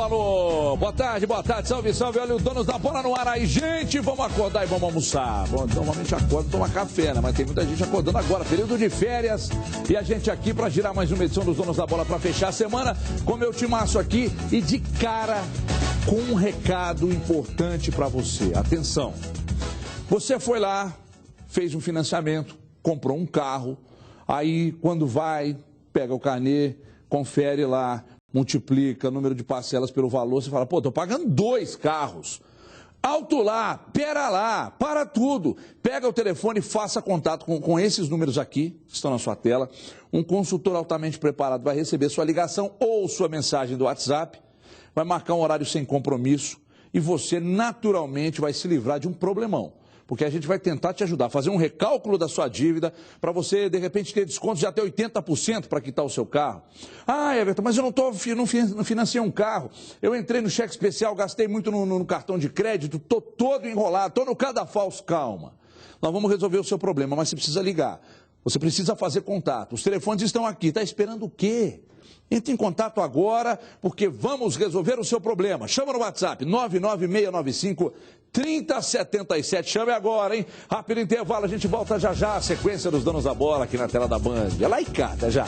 alô, alô. Boa tarde, salve, salve. Olha, os donos da bola no ar aí. Gente, vamos acordar e vamos almoçar. Bom, normalmente acorda e toma café, né? Mas tem muita gente acordando agora, período de férias. E a gente aqui para girar mais uma edição dos donos da bola para fechar a semana com meu timaço aqui. E de cara, com um recado importante para você. Atenção. Você foi lá, fez um financiamento, comprou um carro. Aí, quando vai, pega o carnê, confere lá, multiplica o número de parcelas pelo valor, você fala, pô, tô pagando 2 carros. Alto lá, pera lá, para tudo. Pega o telefone e faça contato com esses números aqui, que estão na sua tela. Um consultor altamente preparado vai receber sua ligação ou sua mensagem do WhatsApp, vai marcar um horário sem compromisso e você naturalmente vai se livrar de um problemão. Porque a gente vai tentar te ajudar a fazer um recálculo da sua dívida para você, de repente, ter descontos de até 80% para quitar o seu carro. Ah, Everton, mas eu não financiei um carro. Eu entrei no cheque especial, gastei muito no cartão de crédito, estou todo enrolado, estou no cadafalso. Calma, nós vamos resolver o seu problema, mas você precisa ligar. Você precisa fazer contato. Os telefones estão aqui. Está esperando o quê? Entre em contato agora, porque vamos resolver o seu problema. Chama no WhatsApp, 99695-3077. Chame agora, hein? Rápido intervalo, a gente volta já já. A sequência dos donos da bola aqui na tela da Band. É lá e cá, até já.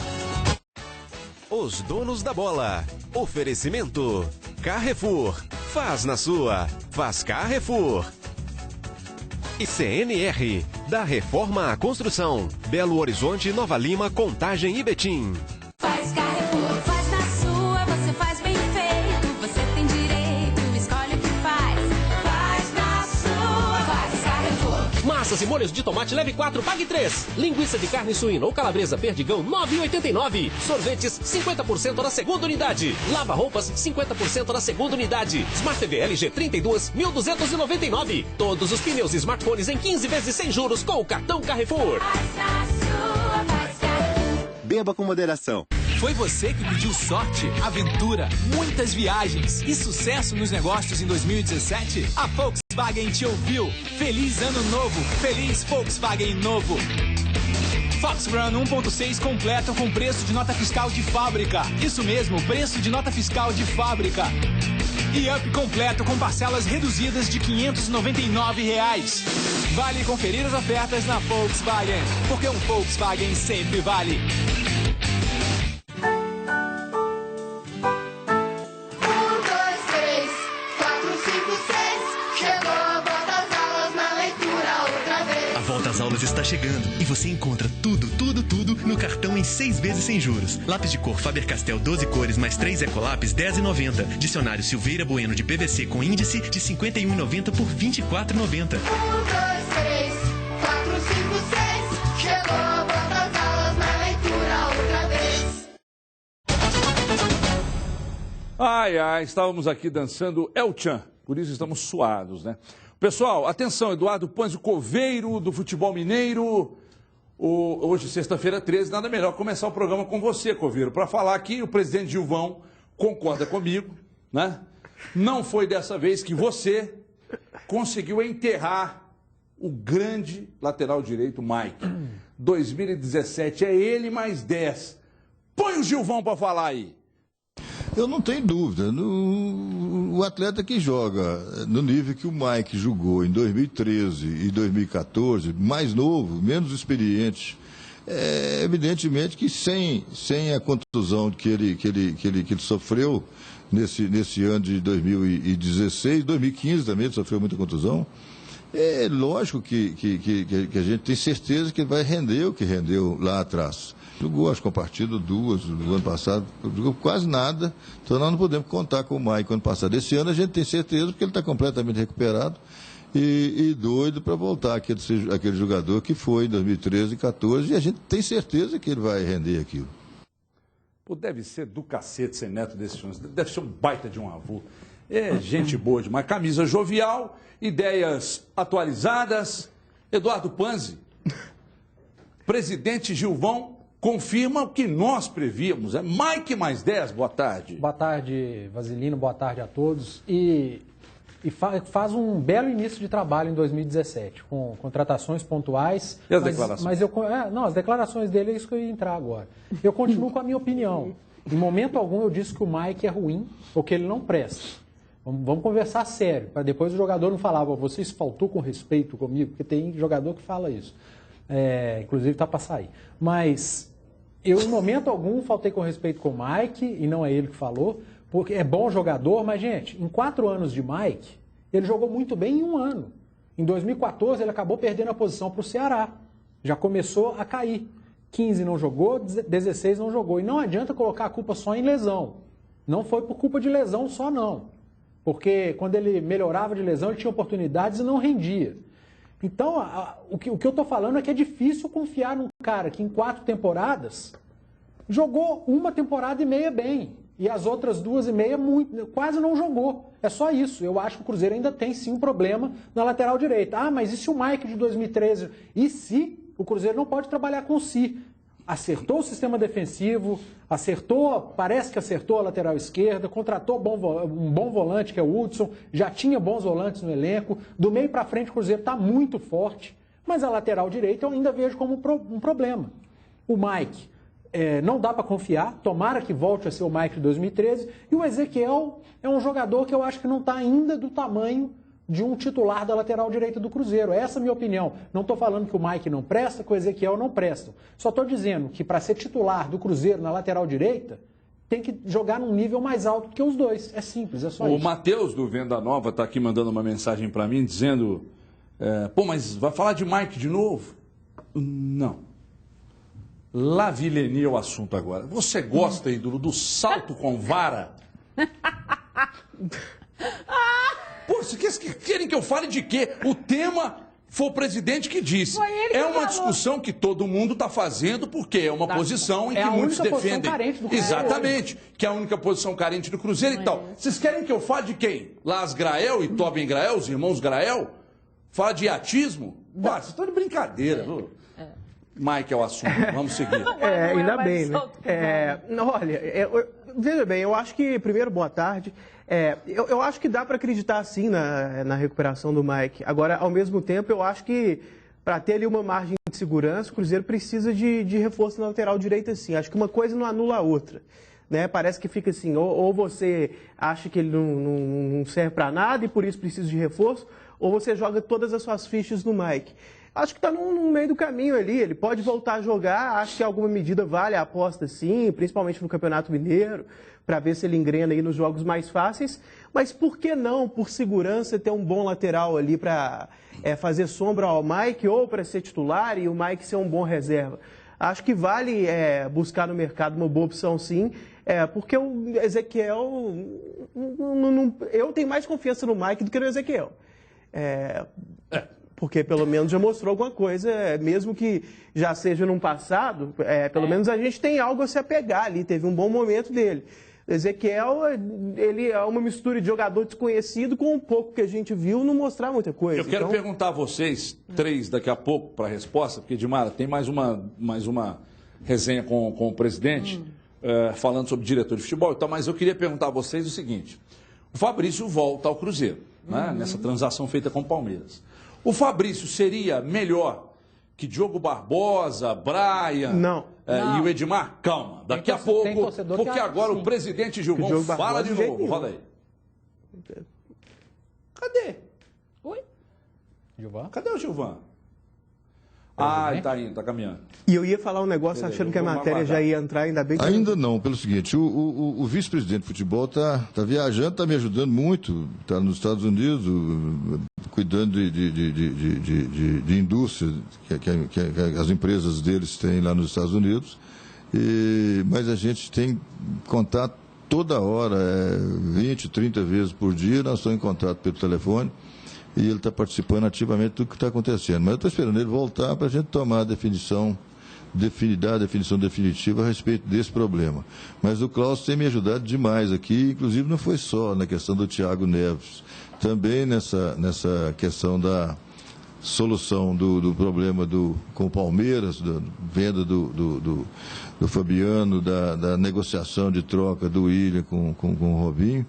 Os donos da bola. Oferecimento. Carrefour. Faz na sua. Faz Carrefour. E CNR. Da Reforma à Construção. Belo Horizonte, Nova Lima, Contagem e Betim. Faz Carrefour, faz na sua, você faz bem feito, você tem direito, escolhe o que faz. Faz na sua, faz Carrefour. Massas e molhos de tomate, leve 4, pague 3. Linguiça de carne suína ou calabresa perdigão, 9,89. Sorvetes, 50% na segunda unidade. Lava-roupas, 50% na segunda unidade. Smart TV LG 32, 1.299. Todos os pneus e smartphones em 15 vezes sem juros com o cartão Carrefour. Faz na sua, faz Carrefour. Beba com moderação. Foi você que pediu sorte, aventura, muitas viagens e sucesso nos negócios em 2017? A Volkswagen te ouviu. Feliz ano novo. Feliz Volkswagen novo. Fox Run 1.6 completo com preço de nota fiscal de fábrica. Isso mesmo, preço de nota fiscal de fábrica. E Up completo com parcelas reduzidas de R$ 599. Vale conferir as ofertas na Volkswagen, porque um Volkswagen sempre vale. As aulas está chegando e você encontra tudo no cartão em 6 vezes sem juros. Lápis de cor Faber-Castell 12 cores mais 3 Ecolápis 10,90. Dicionário Silveira Bueno de PVC com índice de 51,90 por 24,90. 1, 2, 3, 4, 5, 6. Chegou a volta às aulas na leitura outra vez. Ai, ai, estávamos aqui dançando El Chan, por isso estamos suados, né? Pessoal, atenção, Eduardo Panzi, coveiro do futebol mineiro. Hoje, sexta-feira 13, nada melhor começar o programa com você, coveiro, para falar que o presidente Gilvão concorda comigo, né? Não foi dessa vez que você conseguiu enterrar o grande lateral direito, Mike. 2017 é ele mais 10. Põe o Gilvão para falar aí. Eu não tenho dúvida. O atleta que joga no nível que o Mike jogou em 2013 e 2014, mais novo, menos experiente, evidentemente que sem a contusão que ele sofreu nesse ano de 2016, 2015 também ele sofreu muita contusão. É lógico que a gente tem certeza que ele vai render o que rendeu lá atrás. Jogou, acho que uma partida, 2, no ano passado, jogou quase nada, então nós não podemos contar com o Maicon ano passado. Esse ano a gente tem certeza, porque ele está completamente recuperado e doido para voltar aquele jogador que foi em 2013 e 2014, e a gente tem certeza que ele vai render aquilo. Pô, deve ser do cacete ser neto desse filme, deve ser um baita de um avô. É gente boa demais, camisa jovial, ideias atualizadas. Eduardo Panzi, presidente Gilvão, confirma o que nós prevíamos. É Mike mais 10, boa tarde. Boa tarde, Vasilino, boa tarde a todos. E faz um belo início de trabalho em 2017, com contratações pontuais. E as declarações? Não, as declarações dele é isso que eu ia entrar agora. Eu continuo com a minha opinião. Em momento algum eu disse que o Mike é ruim ou que ele não presta. Vamos conversar sério, para depois o jogador não falar, vocês faltou com respeito comigo, porque tem jogador que fala isso. Inclusive está para sair. Mas eu, em momento algum, faltei com respeito com o Mike, e não é ele que falou, porque é bom jogador, mas, gente, em 4 anos de Mike, ele jogou muito bem em 1 ano. Em 2014, ele acabou perdendo a posição para o Ceará. Já começou a cair. 15 não jogou, 16 não jogou. E não adianta colocar a culpa só em lesão. Não foi por culpa de lesão só, não. Porque quando ele melhorava de lesão, ele tinha oportunidades e não rendia. Então, o que eu estou falando é que é difícil confiar num cara que em 4 temporadas jogou 1 temporada e meia bem. E as outras 2,5 quase não jogou. É só isso. Eu acho que o Cruzeiro ainda tem sim um problema na lateral direita. Ah, mas e se o Mike de 2013? E se o Cruzeiro não pode trabalhar com si? Acertou o sistema defensivo, parece que acertou a lateral esquerda, contratou um bom volante, que é o Hudson, já tinha bons volantes no elenco. Do meio para frente o Cruzeiro está muito forte, mas a lateral direita eu ainda vejo como um problema. O Mike, não dá para confiar, tomara que volte a ser o Mike de 2013, e o Ezequiel é um jogador que eu acho que não está ainda do tamanho de um titular da lateral direita do Cruzeiro. Essa é a minha opinião. Não estou falando que o Mike não presta, que o Ezequiel não presta. Só estou dizendo que para ser titular do Cruzeiro na lateral direita, tem que jogar num nível mais alto que os dois. É simples, é só isso. O Matheus do Venda Nova está aqui mandando uma mensagem para mim dizendo, mas vai falar de Mike de novo? Não. Lavilenia é o assunto agora. Você gosta, ídolo, do salto com vara? Pô, vocês querem que eu fale de quê? O tema foi o presidente que disse. É uma discussão que todo mundo está fazendo, porque é uma posição em que muitos defendem. Exatamente, que é a única posição carente do Cruzeiro e tal. Vocês querem que eu fale de quem? Las Grael e Tobin Grael, os irmãos Grael? Fala de iatismo? Vocês estão de brincadeira. Mike é o assunto, vamos seguir. Ainda bem, né? Olha, veja bem, eu acho que, primeiro, boa tarde. Eu acho que dá para acreditar, sim, na recuperação do Mike. Agora, ao mesmo tempo, eu acho que, para ter ali uma margem de segurança, o Cruzeiro precisa de reforço na lateral direita, sim. Acho que uma coisa não anula a outra. Né? Parece que fica assim, ou você acha que ele não serve para nada e por isso precisa de reforço, ou você joga todas as suas fichas no Mike. Acho que está no meio do caminho ali, ele pode voltar a jogar, acho que alguma medida vale a aposta sim, principalmente no Campeonato Mineiro, para ver se ele engrena aí nos jogos mais fáceis, mas por que não, por segurança, ter um bom lateral ali para fazer sombra ao Mike ou para ser titular e o Mike ser um bom reserva? Acho que vale buscar no mercado uma boa opção sim, porque o Ezequiel, eu tenho mais confiança no Mike do que no Ezequiel. Porque pelo menos já mostrou alguma coisa, mesmo que já seja num passado, pelo menos a gente tem algo a se apegar ali, teve um bom momento dele. Ezequiel, ele é uma mistura de jogador desconhecido com um pouco que a gente viu não mostrar muita coisa. Eu quero perguntar a vocês, 3 daqui a pouco, para a resposta, porque, Dimara, tem mais uma resenha com o presidente, falando sobre diretor de futebol e tal, mas eu queria perguntar a vocês o seguinte, o Fabrício volta ao Cruzeiro, né, nessa transação feita com o Palmeiras. O Fabrício seria melhor que Diogo Barbosa, Brian e o Edmar? Calma, daqui a pouco, porque agora o presidente Gilvão fala de novo. Roda aí. Cadê? Oi? Gilvão? Cadê o Gilvão? Tá indo, tá caminhando. E eu ia falar um negócio achando que a matéria já ia entrar, ainda bem que... Ainda não, pelo seguinte, o vice-presidente de futebol está viajando, está me ajudando muito, está nos Estados Unidos, cuidando de indústria que as empresas deles têm lá nos Estados Unidos, mas a gente tem contato toda hora, 20, 30 vezes por dia, nós estamos em contato pelo telefone, e ele está participando ativamente do que está acontecendo. Mas eu estou esperando ele voltar para a gente tomar a definição definitiva a respeito desse problema. Mas o Klaus tem me ajudado demais aqui, inclusive não foi só na questão do Thiago Neves, também nessa questão da solução do problema com o Palmeiras, da venda do Fabiano, da negociação de troca do William com o Robinho.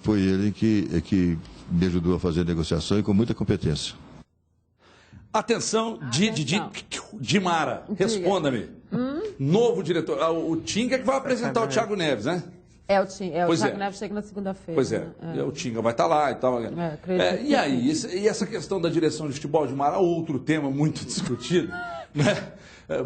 Foi ele que me ajudou a fazer a negociação e com muita competência. Atenção, Dimara, responda-me. novo diretor. O Tinga que vai apresentar o Thiago Neves, né? O Thiago Neves chega na segunda-feira. Pois é, né? o Tinga vai estar lá e tal. E aí, e essa questão da direção de futebol, Dimara, outro tema muito discutido, né?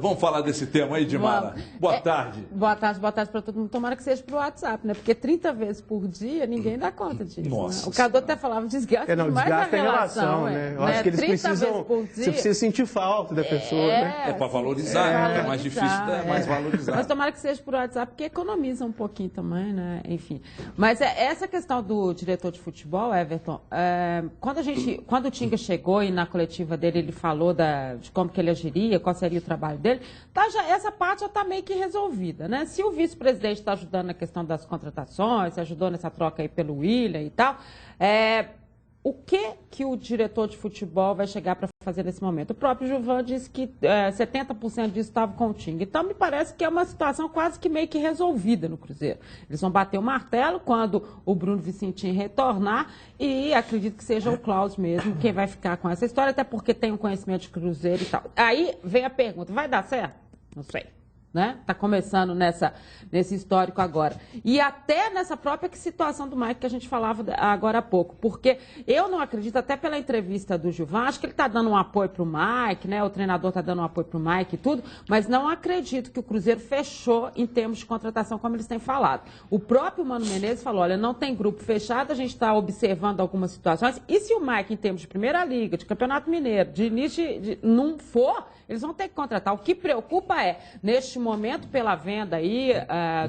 Vamos falar desse tema aí, Dimara. Boa tarde. Boa tarde para todo mundo. Tomara que seja pro WhatsApp, né? Porque 30 vezes por dia, ninguém dá conta disso. Nossa. Né? O Cadu até falava, desgasta demais a relação, né? Eu acho que eles precisam... Você precisa sentir falta da pessoa, né? É para valorizar, é mais difícil, é mais valorizar. Mas tomara que seja por WhatsApp, porque economiza um pouquinho também, né? Enfim. Mas essa questão do diretor de futebol, Everton, quando o Tinga chegou e na coletiva dele ele falou de como que ele agiria, qual seria o trabalho dele, essa parte já está meio que resolvida, né? Se o vice-presidente está ajudando na questão das contratações, se ajudou nessa troca aí pelo William e tal, o que o diretor de futebol vai chegar para fazer nesse momento? O próprio Gilvan disse que 70% disso estava com o Tinga. Então, me parece que é uma situação quase que meio que resolvida no Cruzeiro. Eles vão bater o martelo quando o Bruno Vicentim retornar e acredito que seja o Klaus mesmo quem vai ficar com essa história, até porque tem um conhecimento de Cruzeiro e tal. Aí vem a pergunta, vai dar certo? Não sei. Né? Tá começando nesse histórico agora. E até nessa própria situação do Mike que a gente falava agora há pouco. Porque eu não acredito, até pela entrevista do Gilvan, acho que ele está dando um apoio para o Mike, né? O treinador está dando um apoio para o Mike e tudo, mas não acredito que o Cruzeiro fechou em termos de contratação, como eles têm falado. O próprio Mano Menezes falou, olha, não tem grupo fechado, a gente está observando algumas situações, e se o Mike, em termos de Primeira Liga, de Campeonato Mineiro, de início, não for, eles vão ter que contratar. O que preocupa é, neste momento, pela venda aí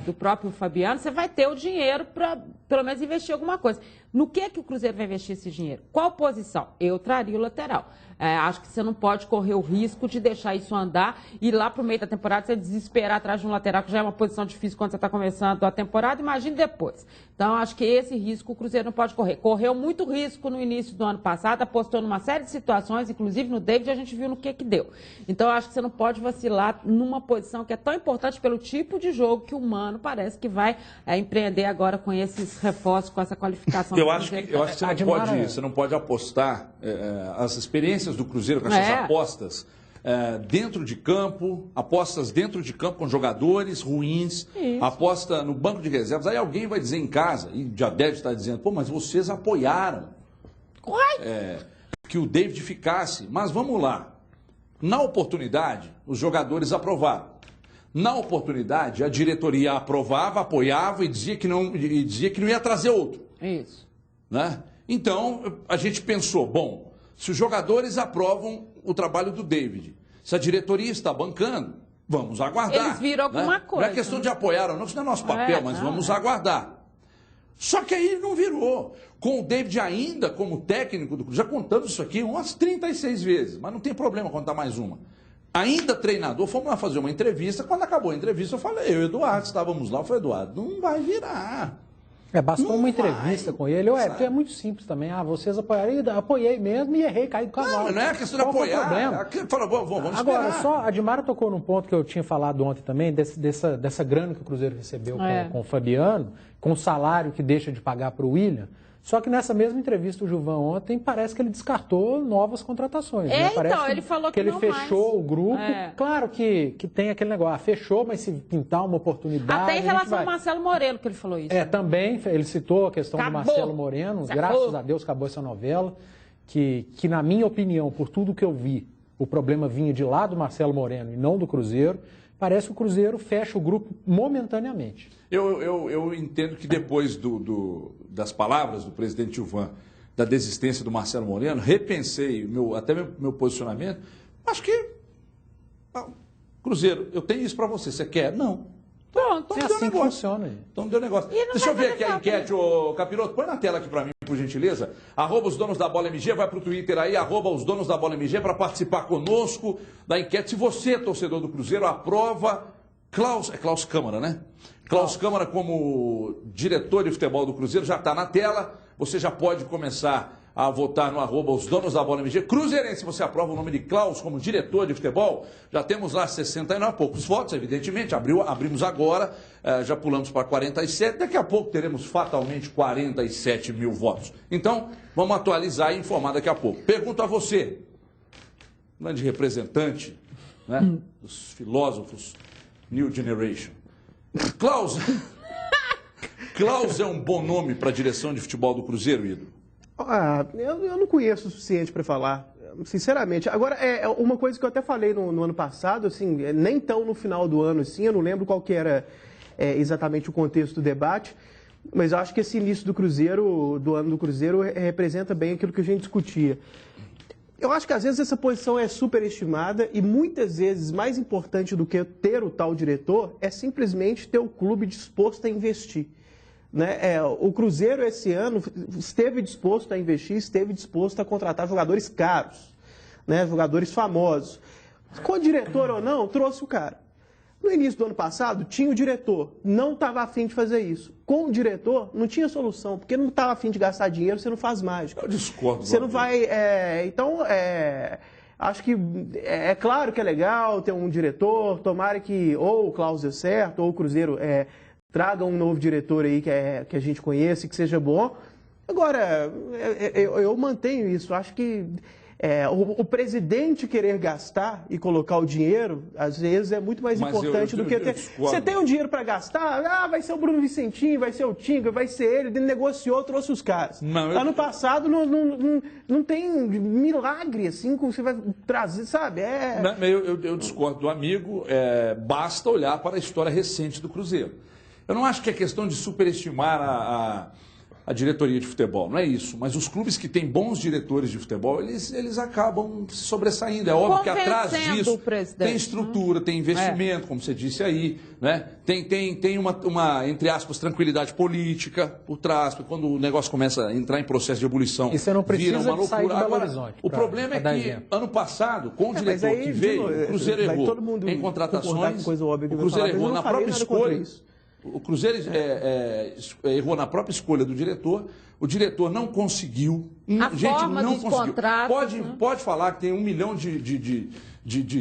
do próprio Fabiano, você vai ter o dinheiro para, pelo menos, investir alguma coisa. No que o Cruzeiro vai investir esse dinheiro? Qual posição? Eu traria o lateral. Acho que você não pode correr o risco de deixar isso andar e lá para o meio da temporada você desesperar atrás de um lateral, que já é uma posição difícil quando você está começando a temporada, imagine depois. Então, acho que esse risco o Cruzeiro não pode correr. Correu muito risco no início do ano passado, apostou numa série de situações, inclusive no David, a gente viu no que deu. Então, acho que você não pode vacilar numa posição que é tão importante pelo tipo de jogo que o Mano parece que vai empreender agora com esses reforços, com essa qualificação. Eu acho que você não pode apostar as experiências do Cruzeiro com essas apostas dentro de campo, apostas dentro de campo com jogadores ruins, aposta no banco de reservas. Aí alguém vai dizer em casa, e já deve estar dizendo, pô, mas vocês apoiaram que o David ficasse. Mas vamos lá. Na oportunidade, os jogadores aprovaram. Na oportunidade, a diretoria aprovava, apoiava e dizia que não ia trazer outro. Isso. Né? Então, a gente pensou, bom, se os jogadores aprovam o trabalho do David, se a diretoria está bancando, vamos aguardar. Eles viram alguma coisa. Não é questão de apoiar ou não, isso não é nosso papel, mas vamos aguardar. Só que aí não virou. Com o David ainda como técnico do Cruzeiro, já contamos isso aqui umas 36 vezes, mas não tem problema contar mais uma. Ainda treinador, fomos lá fazer uma entrevista, quando acabou a entrevista eu falei, eu e o Eduardo, estávamos lá, eu falei, Eduardo, não vai virar. Bastou uma entrevista com ele. É muito simples também. Vocês apoiaram, apoiei mesmo e errei, caí do cavalo. Não, não é questão de apoiar. Vamos agora, a Dimara tocou num ponto que eu tinha falado ontem também, dessa grana que o Cruzeiro recebeu com o Fabiano, com o salário que deixa de pagar para o William. Só que nessa mesma entrevista, o Gilvan ontem, parece que ele descartou novas contratações. Né? Então, ele falou que ele fechou o grupo. Claro que tem aquele negócio, fechou, mas se pintar uma oportunidade... Até em relação ao Marcelo Moreno, que ele falou isso. Também, ele citou a questão do Marcelo Moreno. Graças a Deus acabou essa novela, que na minha opinião, por tudo que eu vi, o problema vinha de lá do Marcelo Moreno e não do Cruzeiro. Parece que o Cruzeiro fecha o grupo momentaneamente. Eu entendo que depois das palavras do presidente Gilvan, da desistência do Marcelo Moreno, repensei meu posicionamento. Acho que, Cruzeiro, eu tenho isso para você quer? Não. Pronto, é assim que funciona. Então deu negócio. Deixa eu ver aqui a enquete, Capiroto, põe na tela aqui para mim, por gentileza. @os donos da bola MG, vai para o Twitter aí, @os donos da bola MG, para participar conosco da enquete. Se você, torcedor do Cruzeiro, aprova Klaus Câmara, né? Klaus Câmara como diretor de futebol do Cruzeiro, já está na tela. Você já pode começar a votar no @os donos da bola MG. Cruzeirense, se você aprova o nome de Klaus como diretor de futebol, já temos lá 69, poucos votos, evidentemente, abrimos agora, já pulamos para 47, daqui a pouco teremos fatalmente 47 mil votos. Então, vamos atualizar e informar daqui a pouco. Pergunto a você, grande representante, né, dos filósofos New Generation. Klaus é um bom nome para a direção de futebol do Cruzeiro, Ido? Eu não conheço o suficiente para falar, sinceramente. Agora, uma coisa que eu até falei no ano passado, assim, nem tão no final do ano, assim, eu não lembro qual que era exatamente o contexto do debate, mas eu acho que esse início do ano do Cruzeiro representa bem aquilo que a gente discutia. Eu acho que às vezes essa posição é superestimada e muitas vezes mais importante do que ter o tal diretor é simplesmente ter o clube disposto a investir. Né? O Cruzeiro esse ano esteve disposto a investir, esteve disposto a contratar jogadores caros, né? Jogadores famosos. Com diretor ou não, trouxe o cara. No início do ano passado, tinha o diretor, não estava afim de fazer isso. Com o diretor, não tinha solução, porque não estava afim de gastar dinheiro, você não faz mágica. Eu discordo. Você não vai... acho que é claro que é legal ter um diretor, tomara que ou o Klaus dê certo, ou o Cruzeiro traga um novo diretor aí que a gente conhece, que seja bom. Agora, eu mantenho isso, acho que... o presidente querer gastar e colocar o dinheiro, às vezes, é muito mais importante do que ter... Você tem um dinheiro para gastar, vai ser o Bruno Vicentinho, vai ser o Tinga, vai ser ele negociou, trouxe os caras. Ano passado não tem milagre assim, como você vai trazer, sabe? Eu discordo do amigo, basta olhar para a história recente do Cruzeiro. Eu não acho que é questão de superestimar a diretoria de futebol, não é isso. Mas os clubes que têm bons diretores de futebol, eles acabam se sobressaindo. É óbvio que atrás disso tem estrutura, tem investimento, como você disse aí, né? Tem uma, entre aspas, tranquilidade política por trás, porque quando o negócio começa a entrar em processo de ebulição, e você não precisa vira uma loucura. sair do Belo Horizonte. O problema é que, ano passado, com o diretor que veio, o Cruzeiro errou em contratações, o Cruzeiro errou na própria escolha. O Cruzeiro errou na própria escolha do diretor, o diretor não conseguiu. Pode falar que tem 1 milhão de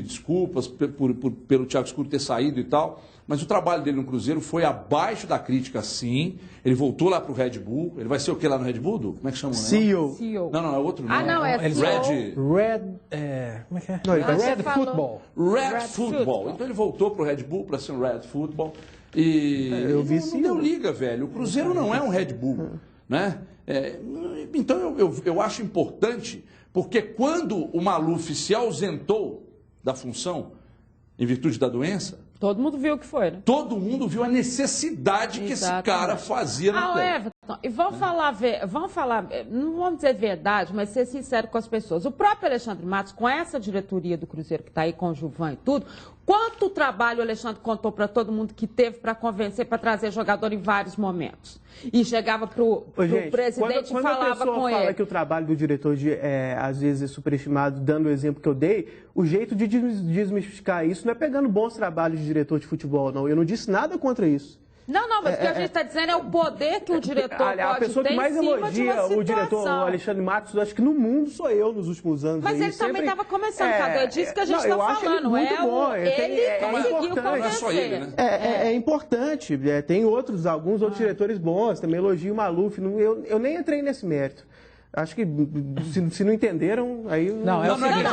desculpas pelo Thiago Escuro ter saído e tal, mas o trabalho dele no Cruzeiro foi abaixo da crítica, sim. Ele voltou lá para o Red Bull. Ele vai ser o que lá no Red Bull, Du? Como é que chama? CEO. Não, é outro nome. Não, é Red. Como é que é? Red Football. Red Football. Então ele voltou para o Red Bull para ser um Red Football. E não deu liga, velho. O Cruzeiro não é um Red Bull, né? Então eu acho importante, porque quando o Maluf se ausentou da função em virtude da doença, todo mundo viu o que foi, né? Todo mundo viu a necessidade que esse cara fazia no campo. Everton, e vamos falar, não vamos dizer verdade, mas ser sincero com as pessoas. O próprio Alexandre Matos, com essa diretoria do Cruzeiro que está aí com o Gilvan e tudo, quanto trabalho o Alexandre contou para todo mundo que teve para convencer, para trazer jogador em vários momentos. E chegava para o presidente e falava com ele. Quando a pessoa fala que o trabalho do diretor, às vezes, é superestimado, dando o exemplo que eu dei, o jeito de desmistificar isso não é pegando bons trabalhos de diretor de futebol, não. Eu não disse nada contra isso. Não, mas o que a gente está dizendo é o poder que o diretor pode ter. A pessoa que mais elogia o diretor, o Alexandre Matos, acho que no mundo sou eu nos últimos anos. Mas ele também estava começando, Cadu. É disso que a gente está falando. Ele conseguiu convencer. Né? É importante. Tem alguns outros diretores bons, também elogio o Maluf. Eu nem entrei nesse mérito. Acho que se não entenderam, aí... Não, é o seguinte...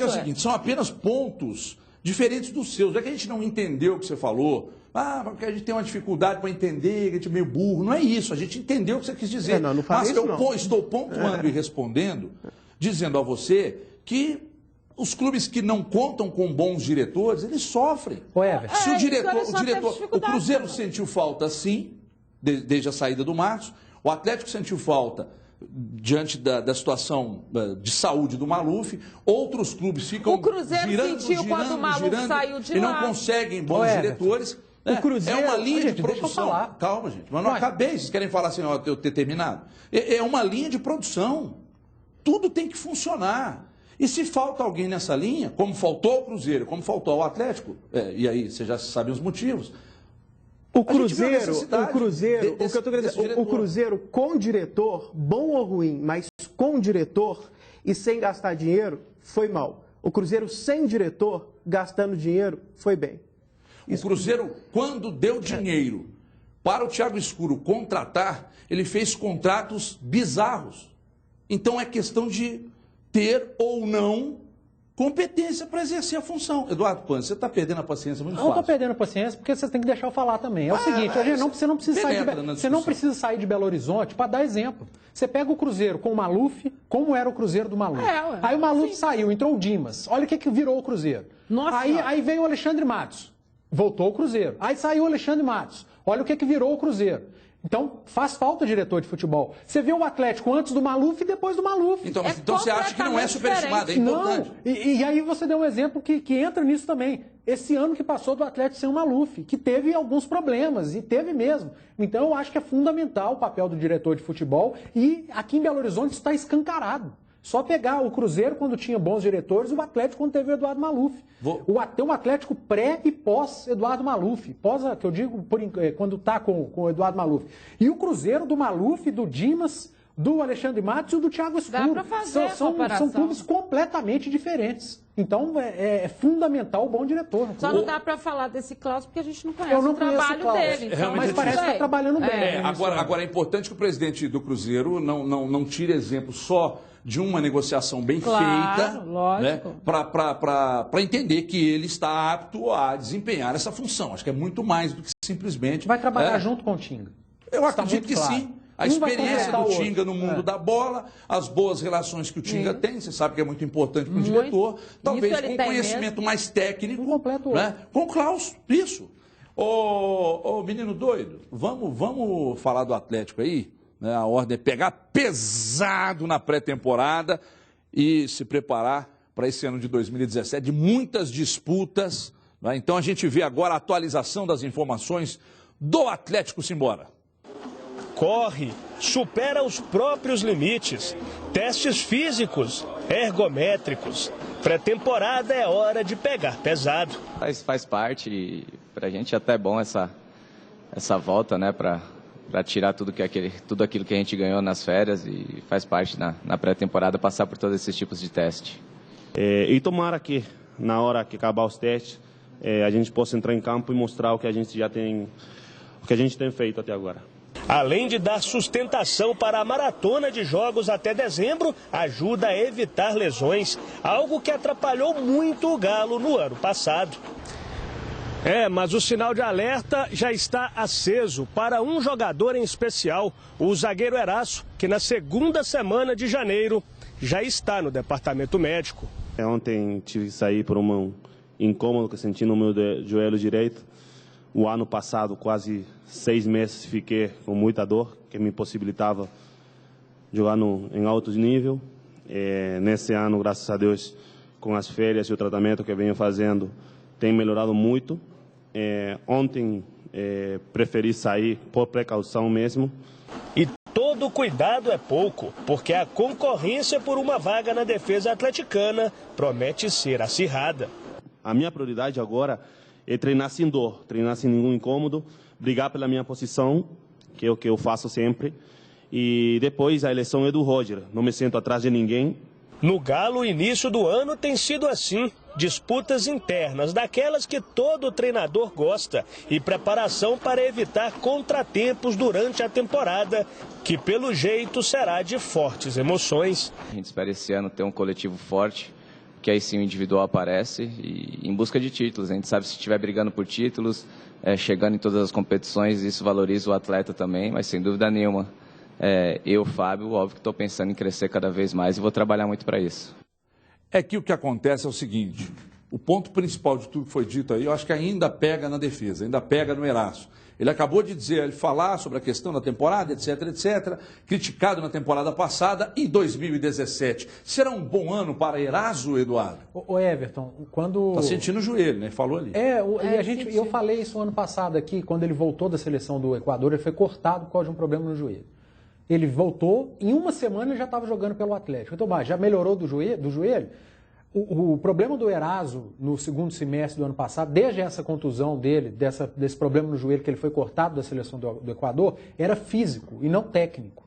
É o seguinte, são apenas pontos diferentes dos seus. Não é que a gente não entendeu o que você falou, porque a gente tem uma dificuldade para entender, que a gente é meio burro. Não é isso, a gente entendeu o que você quis dizer. Não falei isso, não. Estou pontuando e respondendo, dizendo a você que os clubes que não contam com bons diretores, eles sofrem. Se o Cruzeiro sentiu falta, sim, desde a saída do Marcos, o Atlético sentiu falta diante da situação de saúde do Maluf, outros clubes ficam o Cruzeiro sentiu quando o Maluf saiu de lá. E não conseguem bons diretores. O Cruzeiro, é uma linha de produção. Calma, gente, mas não acabei. Vocês querem falar assim, eu ter terminado? É uma linha de produção. Tudo tem que funcionar. E se falta alguém nessa linha, como faltou ao Cruzeiro, como faltou ao Atlético, e aí você já sabe os motivos. O Cruzeiro com diretor, bom ou ruim, mas com diretor e sem gastar dinheiro, foi mal. O Cruzeiro sem diretor, gastando dinheiro, foi bem. O Cruzeiro, quando deu dinheiro para o Thiago Escuro contratar, ele fez contratos bizarros. Então é questão de ter ou não competência para exercer a função. Eduardo Panes, você está perdendo a paciência muito fácil. Eu estou perdendo a paciência porque você tem que deixar eu falar também. É o seguinte, você não precisa sair de Belo Horizonte para dar exemplo. Você pega o Cruzeiro com o Maluf, como era o Cruzeiro do Maluf. Aí o Maluf saiu, entrou o Dimas. Olha o que virou o Cruzeiro. Aí veio o Alexandre Matos, voltou o Cruzeiro. Aí saiu o Alexandre Matos. Olha o que virou o Cruzeiro. Então, faz falta diretor de futebol. Você vê o Atlético antes do Maluf e depois do Maluf. Então você acha que não é superestimado, é importante. Não, e aí você deu um exemplo que entra nisso também. Esse ano que passou do Atlético sem o Maluf, que teve alguns problemas, e teve mesmo. Então, eu acho que é fundamental o papel do diretor de futebol, e aqui em Belo Horizonte está escancarado. Só pegar o Cruzeiro quando tinha bons diretores, o Atlético quando teve o Eduardo Maluf. Tem um Atlético pré e pós Eduardo Maluf. Pós, que eu digo, quando está com o Eduardo Maluf. E o Cruzeiro do Maluf, do Dimas, do Alexandre Matos e do Thiago Escuro. Dá para fazer são clubes completamente diferentes. Então, é fundamental o bom diretor. Só não dá para falar desse Klaus porque a gente não conhece o trabalho dele. Então, mas parece que está trabalhando bem. Agora, é importante que o presidente do Cruzeiro não tire exemplo só de uma negociação bem feita, né, para entender que ele está apto a desempenhar essa função. Acho que é muito mais do que simplesmente... Vai trabalhar junto com o Tinga. Eu acredito que sim. A experiência do Tinga no mundo da bola, as boas relações que o Tinga tem, você sabe que é muito importante para o diretor, talvez com conhecimento mais técnico, né, com o Klaus, isso. Ô menino doido, vamos falar do Atlético aí? Né, a ordem é pegar pesado na pré-temporada e se preparar para esse ano de 2017, de muitas disputas. Né? Então a gente vê agora a atualização das informações do Atlético Simbora. Corre, supera os próprios limites, testes físicos, ergométricos. Pré-temporada é hora de pegar pesado. Faz parte e pra gente é até bom essa volta, né, para tirar tudo aquilo que a gente ganhou nas férias e faz parte na pré-temporada passar por todos esses tipos de teste. E tomara que, na hora que acabar os testes, a gente possa entrar em campo e mostrar o que a gente já tem, o que a gente tem feito até agora. Além de dar sustentação para a maratona de jogos até dezembro, ajuda a evitar lesões, algo que atrapalhou muito o Galo no ano passado. Mas o sinal de alerta já está aceso para um jogador em especial, o zagueiro Eraso, que na segunda semana de janeiro já está no departamento médico. Ontem tive que sair por um incômodo que eu senti no meu joelho direito. O ano passado, quase 6 meses, fiquei com muita dor, que me impossibilitava jogar em alto nível. Nesse ano, graças a Deus, com as férias e o tratamento que venho fazendo, tem melhorado muito. Ontem preferi sair por precaução mesmo. E todo cuidado é pouco, porque a concorrência por uma vaga na defesa atleticana promete ser acirrada. A minha prioridade agora é treinar sem dor, treinar sem nenhum incômodo, brigar pela minha posição, que é o que eu faço sempre. E depois a eleição é do Roger, não me sento atrás de ninguém. No Galo, o início do ano tem sido assim. Disputas internas, daquelas que todo treinador gosta, e preparação para evitar contratempos durante a temporada, que pelo jeito será de fortes emoções. A gente espera esse ano ter um coletivo forte, que aí sim o individual aparece, e em busca de títulos. A gente sabe que se estiver brigando por títulos, chegando em todas as competições, isso valoriza o atleta também, mas sem dúvida nenhuma, eu, Fábio, óbvio que estou pensando em crescer cada vez mais e vou trabalhar muito para isso. É que o que acontece é o seguinte, o ponto principal de tudo que foi dito aí, eu acho que ainda pega na defesa, ainda pega no Eraso. Ele acabou de dizer, ele falar sobre a questão da temporada, etc, etc, criticado na temporada passada e 2017. Será um bom ano para Eraso, Eduardo? O Everton, quando... Está sentindo o joelho, né? Falou ali. Eu falei isso ano passado aqui, quando ele voltou da seleção do Equador, ele foi cortado por causa de um problema no joelho. Ele voltou, em uma semana ele já estava jogando pelo Atlético. Então, já melhorou do joelho? O problema do Eraso no segundo semestre do ano passado, desde essa contusão dele, desse problema no joelho que ele foi cortado da seleção do Equador, era físico e não técnico.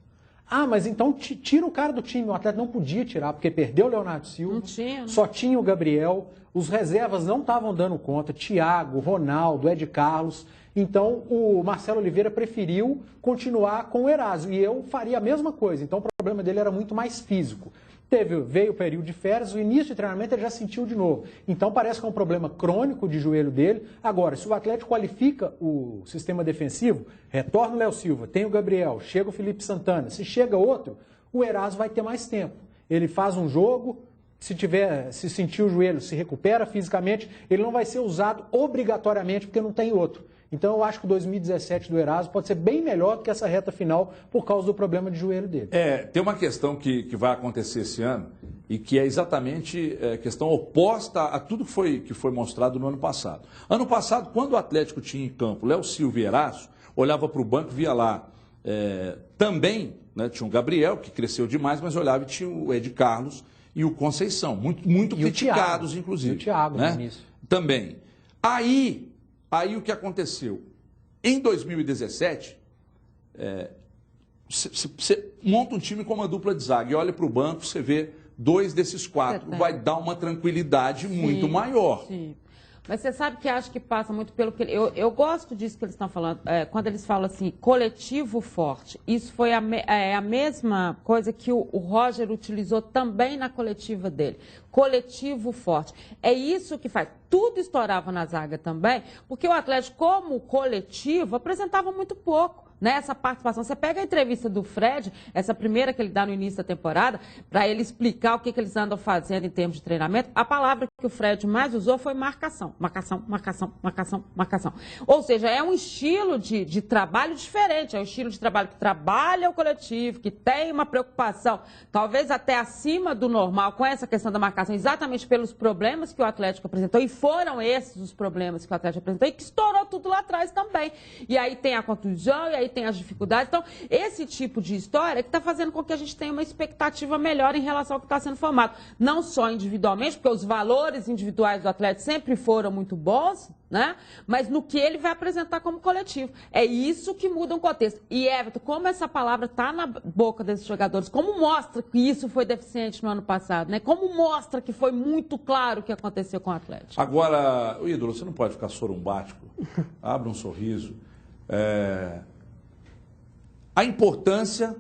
Mas então tira o cara do time. O Atlético não podia tirar, porque perdeu o Leonardo Silva, só tinha o Gabriel, os reservas não estavam dando conta, Thiago, Ronaldo, Ed Carlos. Então, o Marcelo Oliveira preferiu continuar com o Eraso, e eu faria a mesma coisa. Então, o problema dele era muito mais físico. Veio o período de férias, o início de treinamento ele já sentiu de novo. Então parece que é um problema crônico de joelho dele. Agora, se o Atlético qualifica o sistema defensivo, retorna o Léo Silva, tem o Gabriel, chega o Felipe Santana. Se chega outro, o Eraso vai ter mais tempo. Ele faz um jogo, se sentir o joelho, se recupera fisicamente, ele não vai ser usado obrigatoriamente porque não tem outro. Então eu acho que o 2017 do Eraso pode ser bem melhor do que essa reta final por causa do problema de joelho dele. Tem uma questão que vai acontecer esse ano e que é exatamente questão oposta a tudo que foi mostrado no ano passado. Ano passado, quando o Atlético tinha em campo Léo Silva e Eraso, olhava para o banco, via lá também, né, tinha o Gabriel, que cresceu demais, mas olhava e tinha o Ed Carlos e o Conceição, muito criticados, inclusive. E o Thiago, né? no início. Também. Aí o que aconteceu? Em 2017, você monta um time com uma dupla de zaga e olha para o banco, você vê 2 desses 4. Vai dar uma tranquilidade muito maior. Sim. Mas você sabe que acho que passa muito pelo que... Eu gosto disso que eles estão falando. Quando eles falam assim, coletivo forte. Isso foi a mesma coisa que o Roger utilizou também na coletiva dele. Coletivo forte. É isso que faz. Tudo estourava na zaga também, porque o Atlético, como coletivo, apresentava muito pouco. Nessa participação, você pega a entrevista do Fred, essa primeira que ele dá no início da temporada, para ele explicar o que eles andam fazendo em termos de treinamento, a palavra que o Fred mais usou foi marcação. Marcação, marcação, marcação, marcação. Ou seja, é um estilo de trabalho diferente, é um estilo de trabalho que trabalha o coletivo, que tem uma preocupação, talvez até acima do normal, com essa questão da marcação, exatamente pelos problemas que o Atlético apresentou, e foram esses os problemas que o Atlético apresentou, e que estourou tudo lá atrás também. E aí tem a contusão, e aí tem as dificuldades. Então, esse tipo de história que está fazendo com que a gente tenha uma expectativa melhor em relação ao que está sendo formado. Não só individualmente, porque os valores individuais do atleta sempre foram muito bons, né? Mas no que ele vai apresentar como coletivo. É isso que muda o contexto. E, Everton, como essa palavra está na boca desses jogadores, como mostra que isso foi deficiente no ano passado, né? Como mostra que foi muito claro o que aconteceu com o Atlético. Agora, o ídolo, você não pode ficar sorumbático. Abre um sorriso. A importância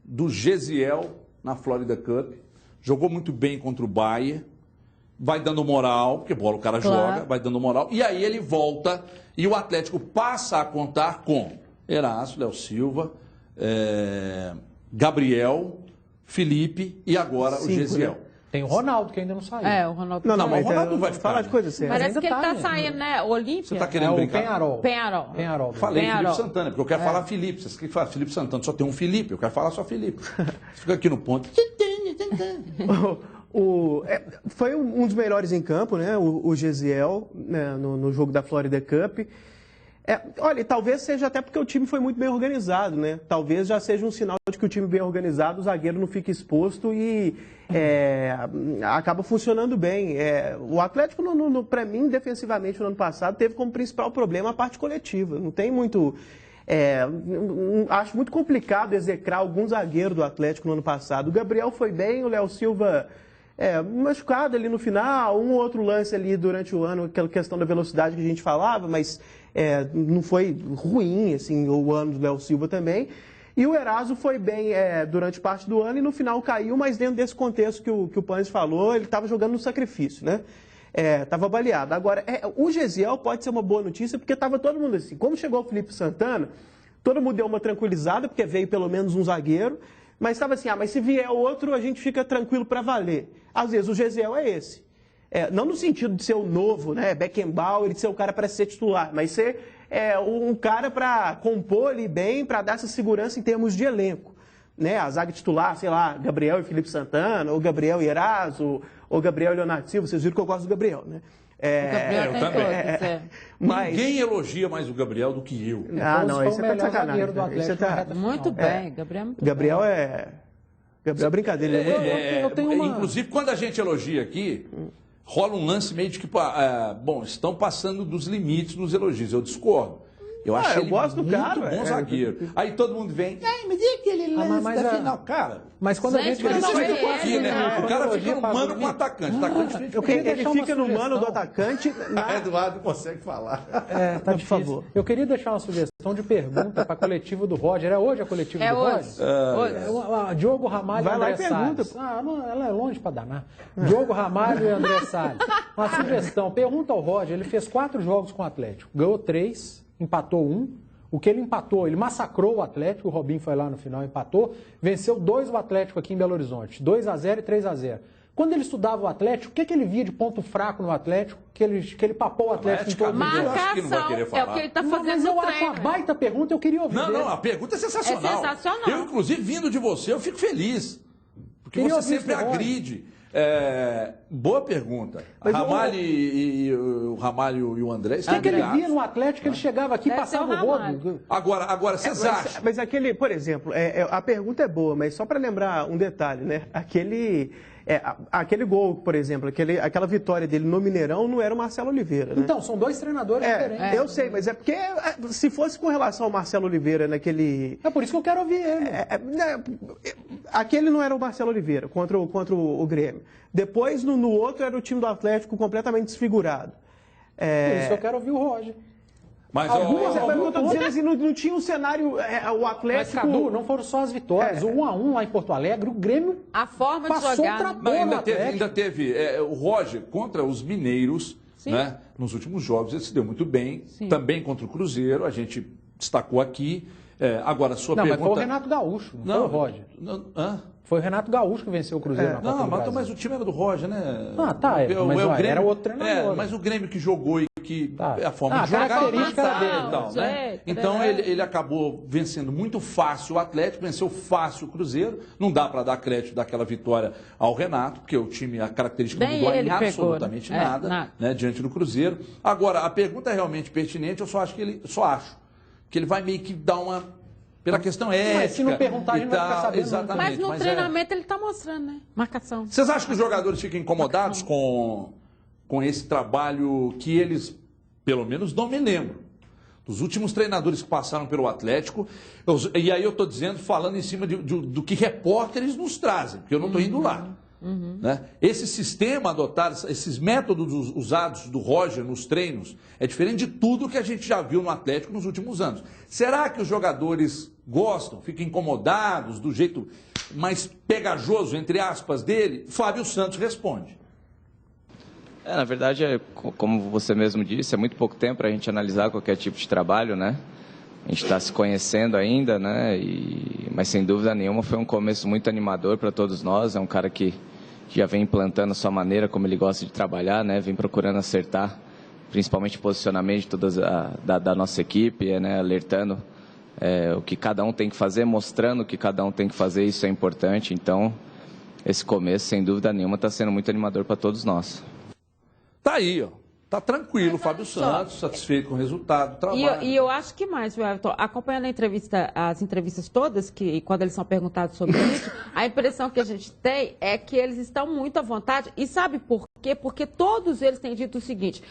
do Gesiel na Florida Cup. Jogou muito bem contra o Bayern. Vai dando moral, porque bola o cara joga, vai dando moral. E aí ele volta e o Atlético passa a contar com Eraso, Léo Silva, Gabriel, Felipe e agora o Gesiel. Tem o Ronaldo, que ainda não saiu. O Ronaldo não, mas o Ronaldo vai ficar. Falar de coisa séria. Parece que ele está saindo, né? Olímpia. Você está querendo brincar? Penharol. Falei Felipe Santana, porque eu quero falar Felipe. Vocês querem falar Felipe Santana, só tem um Felipe, eu quero falar só Felipe. Você fica aqui no ponto. Foi um dos melhores em campo, né? O Gesiel, né? no jogo da Florida Cup. Olha, talvez seja até porque o time foi muito bem organizado, né? Talvez já seja um sinal de que o time bem organizado, o zagueiro não fica exposto e acaba funcionando bem. O Atlético, para mim, defensivamente, no ano passado, teve como principal problema a parte coletiva. Não tem muito... acho muito complicado execrar algum zagueiro do Atlético no ano passado. O Gabriel foi bem, o Léo Silva... machucado ali no final, um ou outro lance ali durante o ano, aquela questão da velocidade que a gente falava, mas não foi ruim, assim, o ano do Léo Silva também. E o Eraso foi bem durante parte do ano e no final caiu, mas dentro desse contexto que o Panes falou, ele estava jogando no sacrifício, né? Estava baleado. Agora, o Gesiel pode ser uma boa notícia, porque estava todo mundo assim. Como chegou o Felipe Santana, todo mundo deu uma tranquilizada, porque veio pelo menos um zagueiro, mas estava assim, mas se vier outro, a gente fica tranquilo para valer. Às vezes o Gesiel é esse. Não no sentido de ser o novo, né, Beckenbauer, de ser o cara para ser titular, mas ser um cara para compor ali bem, para dar essa segurança em termos de elenco. Né? A zaga titular, sei lá, Gabriel e Felipe Santana, ou Gabriel e Eraso, ou Gabriel e Leonardo Silva. Vocês viram que eu gosto do Gabriel, né? Eu também. Mas... Ninguém elogia mais o Gabriel do que eu. Não, isso é sacanagem. Muito bem, Gabriel é muito Gabriel bem. Gabriel é brincadeira. Inclusive, quando a gente elogia aqui, rola um lance meio de que, estão passando dos limites nos elogios. Eu discordo. Eu acho ele gosto do muito cara, bom zagueiro. Aí todo mundo vem, mas e aquele lance da final? Cara, mas quando a gente por isso não eu fico aqui, né? O cara fica no para mano com o atacante. Ele fica no mano do atacante. Eduardo consegue falar. Tá difícil. Por favor. Eu queria deixar uma sugestão de pergunta para a coletiva do Roger. É hoje a coletiva do Roger? Diogo Ramalho e André Salles. Ela é longe para danar. Diogo Ramalho e André Salles. Uma sugestão. Pergunta ao Roger. Ele fez 4 jogos com o Atlético. Ganhou 3, empatou 1. O que ele empatou, ele massacrou o Atlético, o Robinho foi lá no final e empatou, venceu 2 o Atlético aqui em Belo Horizonte, 2-0 e 3-0. Quando ele estudava o Atlético, o que ele via de ponto fraco no Atlético, que ele papou o Atlético em todo mundo? Marcação, é o que ele está fazendo mas no eu treino. acho uma baita pergunta, eu queria ouvir Não, a pergunta é sensacional. É sensacional. Eu, inclusive, vindo de você, eu fico feliz. Porque Queria você ouvir sempre isso, agride. Boa pergunta. O Ramalho e o André... O que ele via no Atlético, ele chegava aqui e passava o rodo. Agora, vocês acham? Mas aquele, por exemplo, a pergunta é boa, mas só para lembrar um detalhe, né? Aquele gol, por exemplo, aquela vitória dele no Mineirão não era o Marcelo Oliveira, né? Então, são 2 treinadores diferentes. Eu sei, mas é porque se fosse com relação ao Marcelo Oliveira naquele... É por isso que eu quero ouvir ele. Aquele não era o Marcelo Oliveira contra o Grêmio. Depois, no outro, era o time do Atlético completamente desfigurado. Por isso que eu quero ouvir o Roger. Mas eu tô dizendo assim, não tinha um cenário, o Atlético... Mas, Cadu, não foram só as vitórias. O 1-1 lá em Porto Alegre, o Grêmio a forma passou de jogar. Ainda teve o Roger contra os mineiros, né? Nos últimos jogos ele se deu muito bem. Sim. Também contra o Cruzeiro, a gente destacou aqui. Agora, a sua pergunta... Mas foi o Renato Gaúcho, não foi o Roger. Foi o Renato Gaúcho que venceu o Cruzeiro na Copa do Brasil. Mas o time era do Roger, né? Era outro treinador. Mas o Grêmio que jogou e que a forma de jogar... A característica dele. Né? Então ele acabou vencendo muito fácil o Atlético, venceu fácil o Cruzeiro. Não dá para dar crédito daquela vitória ao Renato, porque o time, a característica não mudou em absolutamente nada, né, diante do Cruzeiro. Agora, a pergunta é realmente pertinente, eu só acho que ele vai meio que dar uma... Pela questão ética. Mas se não perguntar, a gente vai ficar sabendo. Exatamente. Mas no treinamento ele está mostrando, né? Marcação. Vocês acham que os jogadores ficam incomodados com esse trabalho que eles, pelo menos, não me lembro? Dos últimos treinadores que passaram pelo Atlético, e aí eu estou dizendo, falando em cima do que repórteres nos trazem, porque eu não estou indo lá. Né? Esse sistema adotado, esses métodos usados do Roger nos treinos, é diferente de tudo que a gente já viu no Atlético nos últimos anos. Será que os jogadores gostam, ficam incomodados do jeito mais pegajoso, entre aspas, dele? Fábio Santos responde. Na verdade, como você mesmo disse, é muito pouco tempo para a gente analisar qualquer tipo de trabalho, né? A gente está se conhecendo ainda, né? Mas sem dúvida nenhuma foi um começo muito animador para todos nós. É um cara que já vem implantando a sua maneira, como ele gosta de trabalhar, né? Vem procurando acertar, principalmente o posicionamento da nossa equipe, né? Alertando o que cada um tem que fazer, mostrando o que cada um tem que fazer. Isso é importante. Então, esse começo, sem dúvida nenhuma, está sendo muito animador para todos nós. Tá aí, ó. Tá tranquilo, o Fábio Santos, satisfeito com o resultado do trabalho. E eu acho que mais, viu, Everton? Acompanhando as entrevistas todas, que quando eles são perguntados sobre isso, a impressão que a gente tem é que eles estão muito à vontade. E sabe por quê? Porque todos eles têm dito o seguinte,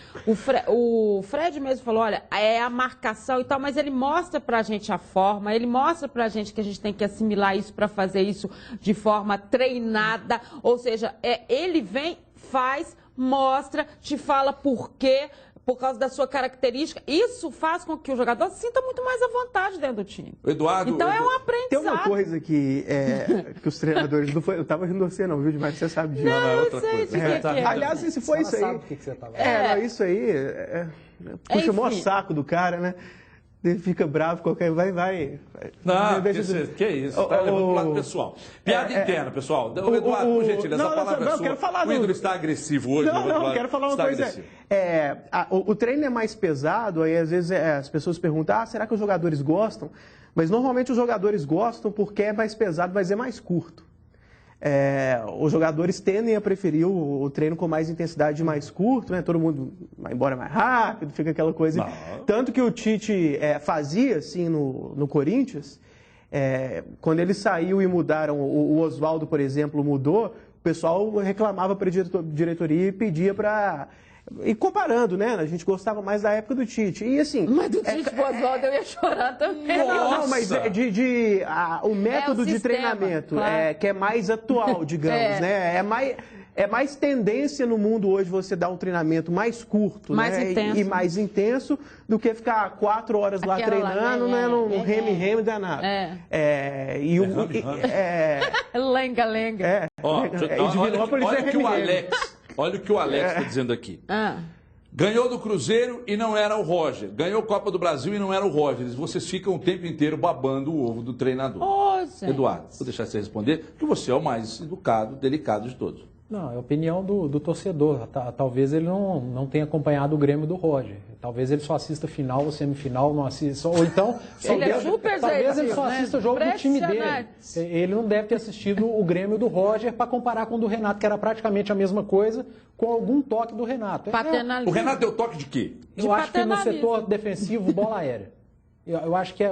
o Fred mesmo falou, olha, é a marcação e tal, mas ele mostra pra gente a forma, ele mostra pra gente que a gente tem que assimilar isso para fazer isso de forma treinada, ou seja, ele vem, faz... mostra, te fala por quê, por causa da sua característica. Isso faz com que o jogador se sinta muito mais à vontade dentro do time. Eduardo... Então é um aprendizado. Tem uma coisa que os treinadores... Não foi, eu estava rindo você não, viu, mas você sabe disso. Não, é outra coisa. Aliás, se foi isso aí... Sabe o que você estava isso aí... Puxa, o maior saco do cara, né? Ele fica bravo, vai. Não, que isso, tá levando pro lado pessoal. Piada interna, pessoal. Eduardo, por gentileza, essa palavra é sua. O ídolo está agressivo hoje. Não, quero falar uma coisa. O treino é mais pesado, aí às vezes as pessoas perguntam, será que os jogadores gostam? Mas normalmente os jogadores gostam porque é mais pesado, mas é mais curto. Os jogadores tendem a preferir o treino com mais intensidade mais curto, né? Todo mundo vai embora mais rápido, fica aquela coisa. Não. Tanto que o Tite fazia assim no Corinthians, quando ele saiu e mudaram, o Oswaldo, por exemplo, mudou, o pessoal reclamava para a diretoria e pedia para E comparando, né? A gente gostava mais da época do Tite. E assim. Mas do Tite Oswaldo eu ia chorar também. Não, mas o método de treinamento, claro. Que é mais atual, digamos, né? É mais tendência no mundo hoje você dar um treinamento mais curto, mais né? Intenso. E mais intenso do que ficar 4 horas lá treinando, né? Num reme danado. Lenga-lenga. Olha o que o Alex está dizendo aqui. Ganhou do Cruzeiro e não era o Roger. Ganhou Copa do Brasil e não era o Roger. Vocês ficam o tempo inteiro babando o ovo do treinador. Eduardo, vou deixar você responder, porque você é o mais educado, delicado de todos. Não, é a opinião do torcedor. Talvez ele não tenha acompanhado o Grêmio do Roger. Talvez ele só assista final ou semifinal, não assista. Ou então, talvez ele só assista o jogo do time dele. Ele não deve ter assistido o Grêmio do Roger para comparar com o do Renato, que era praticamente a mesma coisa, com algum toque do Renato. O Renato deu toque de quê? Eu acho que no setor defensivo, bola aérea. Eu acho que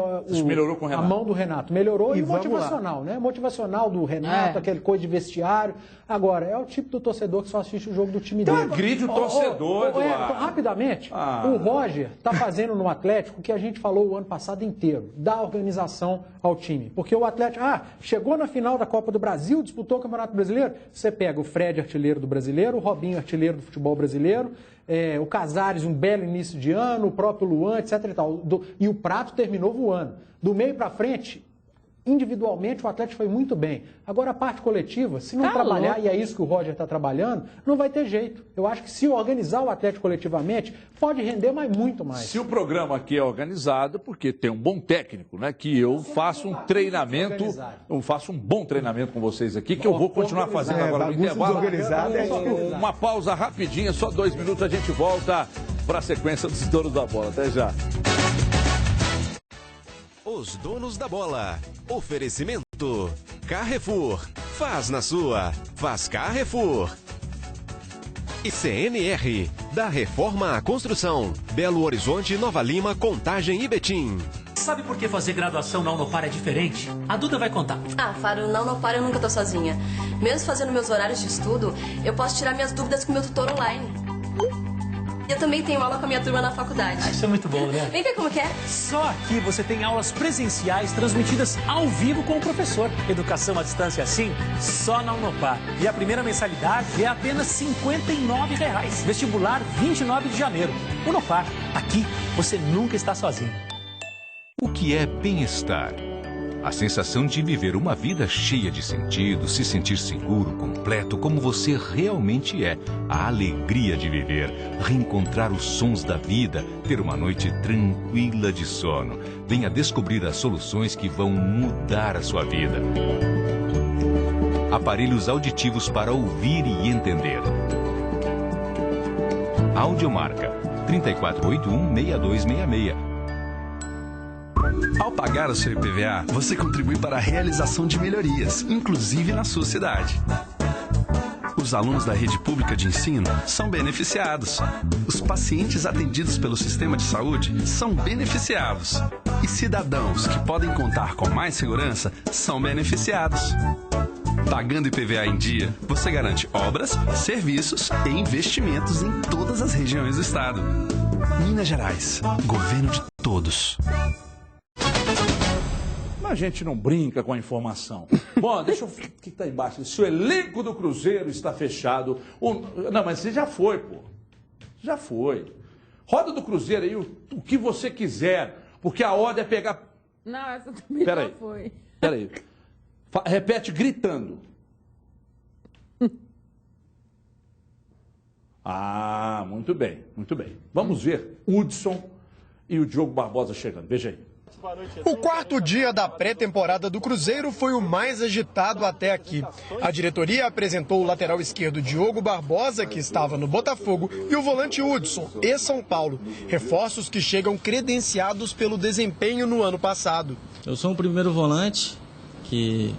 melhorou com o Renato. A mão do Renato melhorou e vamos motivacional, né? Motivacional do Renato, aquele coisa de vestiário. Agora, é o tipo do torcedor que só assiste o jogo do time dele. Então agride o torcedor, Eduardo. Rapidamente, o Roger está fazendo no Atlético o que a gente falou o ano passado inteiro, dar organização ao time. Porque o Atlético, chegou na final da Copa do Brasil, disputou o Campeonato Brasileiro, você pega o Fred, artilheiro do Brasileiro, o Robinho, artilheiro do futebol brasileiro, o Casares, um belo início de ano, o próprio Luan, etc. E tal. E o Prato terminou voando. Do meio para frente, individualmente, o Atlético foi muito bem. Agora, a parte coletiva, se não trabalhar, e é isso que o Roger está trabalhando, não vai ter jeito. Eu acho que se organizar o Atlético coletivamente, pode render muito mais. Se o programa aqui é organizado, porque tem um bom técnico, né? Que eu faço um treinamento, eu faço um bom treinamento com vocês aqui, que eu vou continuar fazendo agora no intervalo. Uma pausa rapidinha, só 2 minutos, a gente volta para a sequência dos Donos da Bola. Até já. Os Donos da Bola. Oferecimento. Carrefour. Faz na sua. Faz Carrefour. E CNR. Da Reforma à Construção. Belo Horizonte, Nova Lima, Contagem e Betim. Sabe por que fazer graduação na Unopar é diferente? A Duda vai contar. Faro, na Unopar eu nunca tô sozinha. Mesmo fazendo meus horários de estudo, eu posso tirar minhas dúvidas com meu tutor online. Eu também tenho aula com a minha turma na faculdade. Isso é muito bom, né? Vem ver como que é. Só aqui você tem aulas presenciais transmitidas ao vivo com o professor. Educação à distância assim, só na Unopar. E a primeira mensalidade é apenas R$ 59,00. Vestibular 29 de janeiro. Unopar, aqui você nunca está sozinho. O que é bem-estar? A sensação de viver uma vida cheia de sentido, se sentir seguro, completo, como você realmente é. A alegria de viver, reencontrar os sons da vida, ter uma noite tranquila de sono. Venha descobrir as soluções que vão mudar a sua vida. Aparelhos auditivos para ouvir e entender. Audiomarca 3481-6266. Ao pagar o seu IPVA, você contribui para a realização de melhorias, inclusive na sua cidade. Os alunos da rede pública de ensino são beneficiados. Os pacientes atendidos pelo sistema de saúde são beneficiados. E cidadãos que podem contar com mais segurança são beneficiados. Pagando IPVA em dia, você garante obras, serviços e investimentos em todas as regiões do estado. Minas Gerais, governo de todos. A gente não brinca com a informação. Bom, deixa eu... O que está embaixo? Se o elenco do Cruzeiro está fechado... Não, mas você já foi, pô. Já foi. Roda do Cruzeiro aí o que você quiser, porque a ordem é pegar... Não, essa também já foi. Peraí. Repete gritando. Muito bem, muito bem. Vamos ver Hudson e o Diogo Barbosa chegando. Veja aí. O quarto dia da pré-temporada do Cruzeiro foi o mais agitado até aqui. A diretoria apresentou o lateral esquerdo Diogo Barbosa, que estava no Botafogo, e o volante Hudson, ex-São Paulo. Reforços que chegam credenciados pelo desempenho no ano passado. Eu sou o primeiro volante que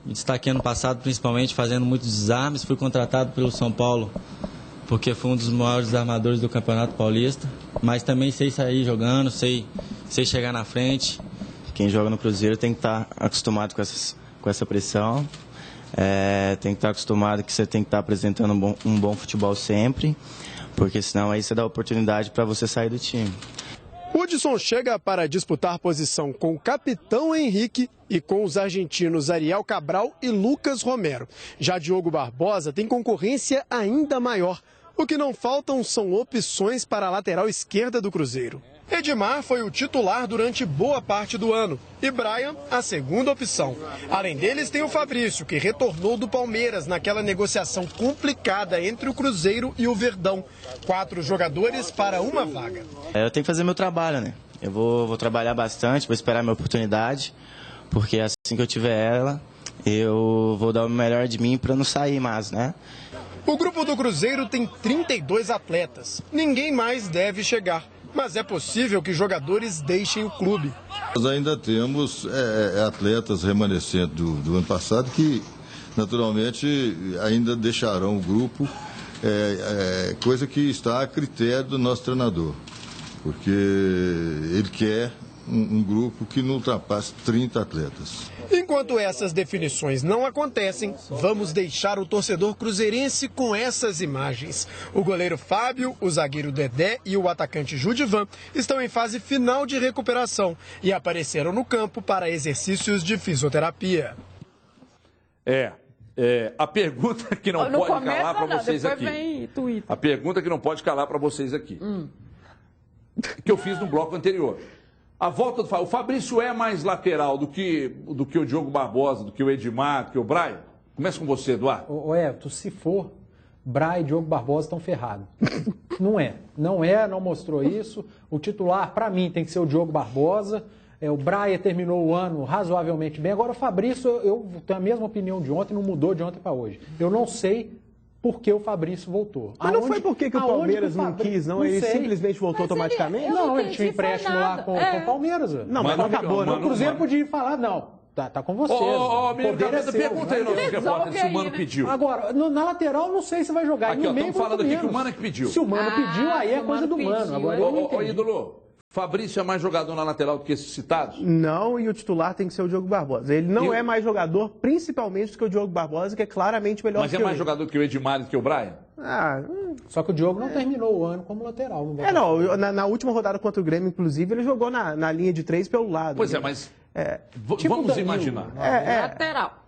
me destaquei ano passado, principalmente fazendo muitos desarmes. Fui contratado pelo São Paulo porque fui um dos maiores armadores do Campeonato Paulista. Mas também sei sair jogando, sei chegar na frente. Quem joga no Cruzeiro tem que estar acostumado com essa pressão. Tem que estar acostumado que você tem que estar apresentando um bom futebol sempre, porque senão aí você dá oportunidade para você sair do time. Hudson chega para disputar posição com o capitão Henrique e com os argentinos Ariel Cabral e Lucas Romero. Já Diogo Barbosa tem concorrência ainda maior. O que não faltam são opções para a lateral esquerda do Cruzeiro. Edmar foi o titular durante boa parte do ano e Brian a segunda opção. Além deles tem o Fabrício, que retornou do Palmeiras naquela negociação complicada entre o Cruzeiro e o Verdão. 4 jogadores para uma vaga. Eu tenho que fazer meu trabalho, né? Eu vou trabalhar bastante, vou esperar minha oportunidade, porque assim que eu tiver ela, eu vou dar o melhor de mim para não sair mais, né? O grupo do Cruzeiro tem 32 atletas. Ninguém mais deve chegar. Mas é possível que jogadores deixem o clube. Nós ainda temos atletas remanescentes do ano passado que, naturalmente, ainda deixarão o grupo, coisa que está a critério do nosso treinador, porque ele quer um grupo que não ultrapasse 30 atletas. Enquanto essas definições não acontecem, vamos deixar o torcedor cruzeirense com essas imagens. O goleiro Fábio, o zagueiro Dedé e o atacante Judivan estão em fase final de recuperação e apareceram no campo para exercícios de fisioterapia. A pergunta que não pode calar para vocês aqui. A pergunta que não pode calar para vocês aqui. Que eu fiz no bloco anterior. A volta do o Fabrício é mais lateral do que o Diogo Barbosa, do que o Edmar, do que o Brian? Começa com você, Eduardo. Ô Everton, se for, Brian e Diogo Barbosa estão ferrados. Não mostrou isso. O titular, para mim, tem que ser o Diogo Barbosa. O Brian terminou o ano razoavelmente bem. Agora o Fabrício, eu tenho a mesma opinião de ontem, não mudou de ontem para hoje. Eu não sei por que o Fabrício voltou. Mas não foi porque que o Palmeiras não quis, não? Ele simplesmente voltou automaticamente? Ele tinha empréstimo lá com o Palmeiras. Não, mas não acabou, não. O Cruzeiro podia falar, não, tá com vocês. Pergunta aí, nosso repórter, se o Mano pediu. Agora, na lateral, não sei se vai jogar. Aqui, estamos falando aqui que o Mano é que pediu. Se o Mano pediu, aí é coisa do Mano. Agora, ô, ídolo, Fabrício é mais jogador na lateral do que esses citados? Não, e o titular tem que ser o Diogo Barbosa. Ele não é mais jogador, principalmente do que o Diogo Barbosa, que é claramente melhor que o Mas é mais jogador que o Edmar e do que o Brian? Só que o Diogo não terminou o ano como lateral. Na última rodada contra o Grêmio, inclusive, ele jogou na linha de 3 pelo lado. Pois mas vamos imaginar. Lateral.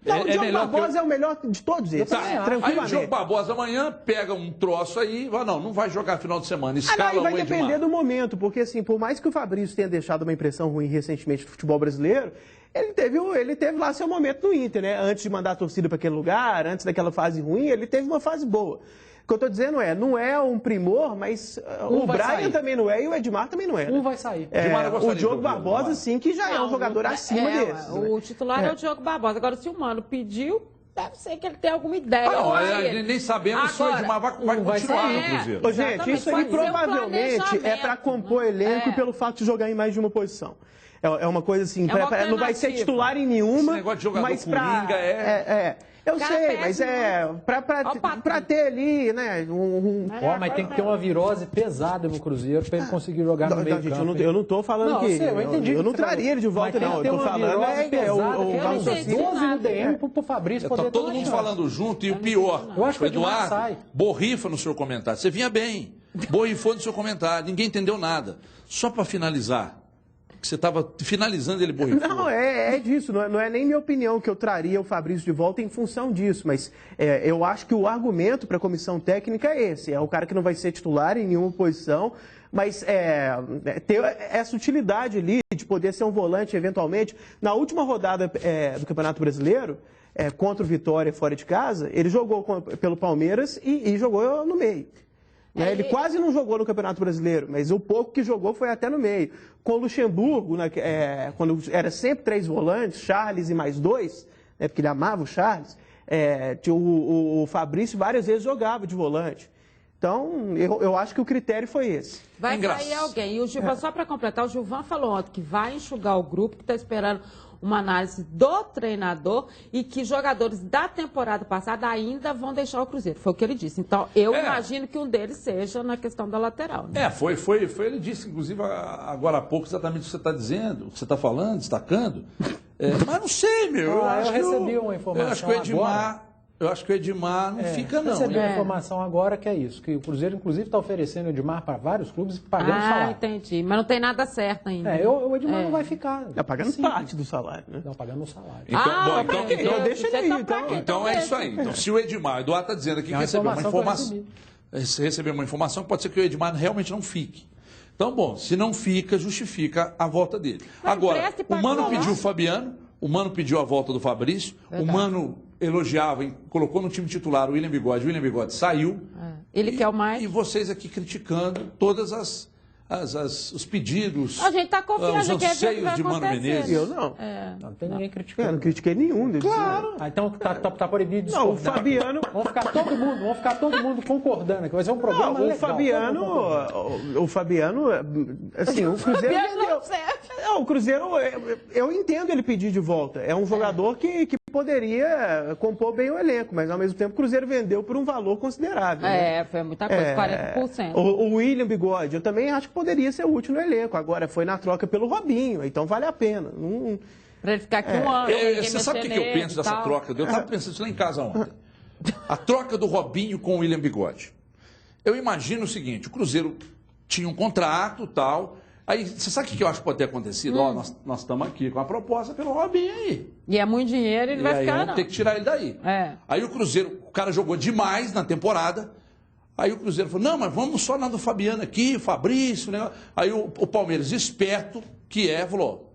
Não, o Diogo Barbosa é o melhor de todos esses. Aí o Diogo Barbosa amanhã pega um troço aí e fala, não vai jogar final de semana, escala vai depender do momento, porque assim, por mais que o Fabrício tenha deixado uma impressão ruim recentemente do futebol brasileiro, ele teve lá seu momento no Inter, né? Antes de mandar a torcida para aquele lugar, antes daquela fase ruim, ele teve uma fase boa. O que eu estou dizendo não é um primor, mas o Brian também não é e o Edmar também não é. Um vai sair. O Diogo Barbosa, sim, que já é um jogador acima desses. O titular é o Diogo Barbosa. Agora, se o Mano pediu, deve ser que ele tem alguma ideia. Nem sabemos se o Edmar vai continuar no Cruzeiro. Gente, isso aí provavelmente é para compor elenco pelo fato de jogar em mais de uma posição. É uma coisa assim, não vai ser titular em nenhuma, esse negócio de jogador mas coringa eu sei, mas pra ter ali, né, mas tem que ter uma virose pesada no Cruzeiro pra ele conseguir jogar no meio campo. Eu não tô falando eu não traria ele de volta, não. Eu tô falando o 12 no DM pro Fabrício poder. Tá todo mundo falando junto e o pior, o Eduardo borrifa no seu comentário. Você vinha bem, borrifou no seu comentário, ninguém entendeu nada. Só pra finalizar, que você estava finalizando, ele borrifou. Não, é disso. Não é nem minha opinião que eu traria o Fabrício de volta em função disso. Mas eu acho que o argumento para a comissão técnica é esse. É o cara que não vai ser titular em nenhuma posição, mas ter essa utilidade ali de poder ser um volante eventualmente. Na última rodada do Campeonato Brasileiro, contra o Vitória fora de casa, ele jogou pelo Palmeiras e jogou no meio. Ele quase não jogou no Campeonato Brasileiro, mas o pouco que jogou foi até no meio. Com o Luxemburgo, quando era sempre 3 volantes, Charles e mais 2, porque ele amava o Charles, o Fabrício várias vezes jogava de volante. Então, eu acho que o critério foi esse. Vai sair alguém. E o Gilvan, só para completar, o Gilvan falou ontem que vai enxugar o grupo, que está esperando uma análise do treinador e que jogadores da temporada passada ainda vão deixar o Cruzeiro. Foi o que ele disse. Então, eu imagino que um deles seja na questão da lateral. Né? Foi. Ele disse, inclusive, agora há pouco, exatamente o que você está dizendo, o que você está falando, destacando. Mas não sei, meu. Eu recebi uma informação. Eu acho que o Edmar não fica, não. Eu recebi uma informação agora que é isso, que o Cruzeiro, inclusive, está oferecendo o Edmar para vários clubes pagando salário. Entendi. Mas não tem nada certo ainda. O Edmar não vai ficar. Pagando parte do salário, né? Não, pagando o salário. Então deixa ele aí. Então é isso aí. Então, se o Edmar, o Eduardo está dizendo aqui que recebeu uma informação. Recebeu uma informação que pode ser que o Edmar realmente não fique. Então, bom, se não fica, justifica a volta dele. Agora, o Mano pediu o Fabiano, o Mano pediu a volta do Fabrício, o Mano elogiava e colocou no time titular o William Bigode saiu. Ele quer o mais. E vocês aqui criticando todas os pedidos, a gente tá confiando os anseios de Mano Menezes. Eu não. Não tem ninguém criticando. Eu não critiquei nenhum deles. Claro. Então tá proibido discordar. Não, o Fabiano... Vamos ficar todo mundo concordando, que vai ser um programa legal. O Fabiano, assim, o Cruzeiro... O Cruzeiro, eu entendo ele pedir de volta. É um jogador que poderia compor bem o elenco, mas ao mesmo tempo o Cruzeiro vendeu por um valor considerável. Foi muita coisa, 40%. O William Bigode, eu também acho que poderia ser útil no elenco. Agora foi na troca pelo Robinho, então vale a pena. Para ele ficar aqui um ano. Você sabe o que eu penso dessa troca? Eu estava pensando isso lá em casa ontem. A troca do Robinho com o William Bigode. Eu imagino o seguinte, o Cruzeiro tinha um contrato e tal. Aí, você sabe o que eu acho que pode ter acontecido? Nós estamos aqui com a proposta pelo Robinho aí. E é muito dinheiro, ele vai ficar, vamos ter que tirar ele daí. Aí o Cruzeiro, o cara jogou demais na temporada. Aí o Cruzeiro falou, não, mas vamos só na do Fabiano aqui, o Fabrício. Né? Aí o Palmeiras, esperto que falou,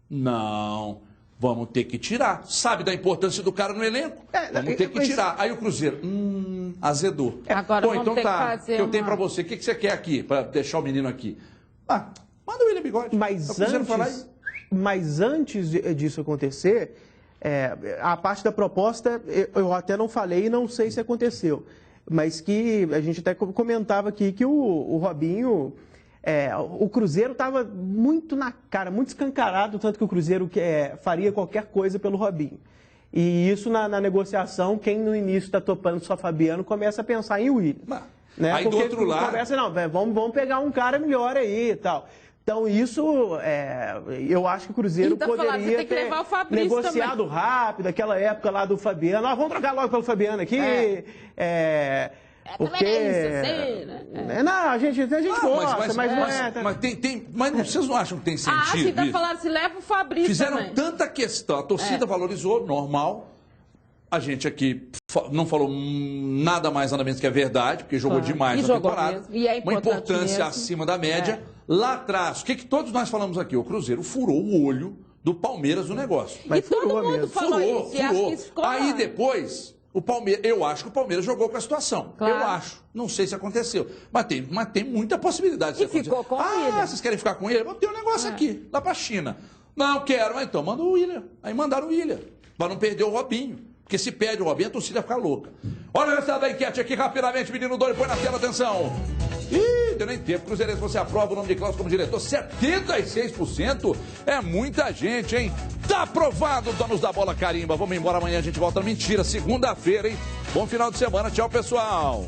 não, vamos ter que tirar. Sabe da importância do cara no elenco? Vamos ter que tirar. Aí o Cruzeiro, azedou. Agora vamos ter que fazer eu tenho para você, o que você quer aqui, para deixar o menino aqui? Manda o William Bigode. Mas antes disso acontecer, a parte da proposta, eu até não falei e não sei se aconteceu, mas que a gente até comentava aqui que o Robinho, o Cruzeiro estava muito na cara, muito escancarado, tanto que o Cruzeiro faria qualquer coisa pelo Robinho. E isso na negociação, quem no início está topando só Fabiano, começa a pensar em William. Né? Aí do outro lado... Começa, vamos pegar um cara melhor aí e tal. Então, isso, eu acho que o Cruzeiro poderia ter negociado também. Rápido, aquela época lá do Fabiano. Vamos trocar logo pelo Fabiano aqui. Porque... Não, a gente gosta, mas não é... Mas vocês não acham que tem sentido você tá falando, se leva o Fabrício Fizeram também. Tanta questão, a torcida valorizou, normal. A gente aqui não falou nada mais, nada menos que a verdade, porque jogou demais na temporada. Uma importância acima da média. Lá atrás, o que todos nós falamos aqui? O Cruzeiro furou o olho do Palmeiras no negócio. Mas e todo mundo falou isso. Aí depois, o Palmeiras, eu acho que o Palmeiras jogou com a situação. Claro. Eu acho. Não sei se aconteceu. Mas tem muita possibilidade de acontecer. Ficou com o William. Vocês querem ficar com ele? Vamos ter um negócio aqui, lá pra China. Não quero, mas então manda o William. Aí mandaram o William, para não perder o Robinho. Porque se perde o Robinho, a torcida fica louca. Olha o resultado da enquete aqui rapidamente, menino doido, põe na tela, atenção. Deu nem tempo. Cruzeirense, você aprova o nome de Cláudio como diretor? 76%? É muita gente, hein? Tá aprovado, donos da bola carimba. Vamos embora, amanhã a gente volta. Mentira, segunda-feira, hein? Bom final de semana. Tchau, pessoal.